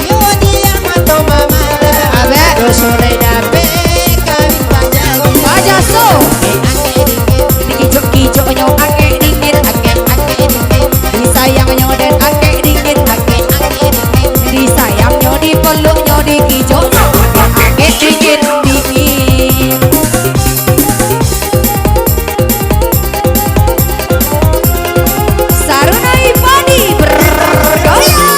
Yo dia mato mama abe sore dape kawin panjang aja so dikijo-kijo nyo ake dingin ake dingin disayang nyo dan ake dingin ake dingin disayang nyo dipeluk nyo dikijo nyo ake dingin dingin Saruna Ipani bergoyang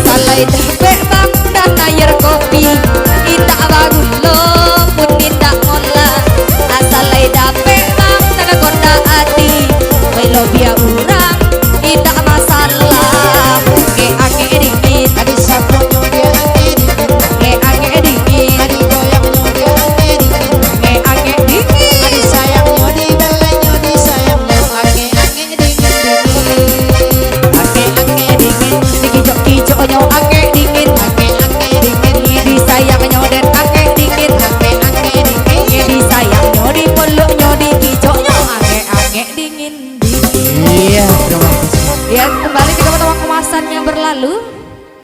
Salai dape bang dan air kopi Ita bagus lo pun ita ngola Asalai dape bang dan konda hati Melo biar urang ita masalah Ke ake dingin tadi saponyo dia ake dingin Ke ake dingin tadi goyangnya dia ake dingin Ke ake dingin tadi sayangnya di belenya di sayangnya ake dingin Ake dingin Dikijo-kijo nyo ake dingin ake dingin Disayang nyo dan ake dingin Disayang nyo dipeluk nyo dikijo nyo ake dingin dingin iya terima kasih Ya kembali ke teman-teman kemasan yang berlalu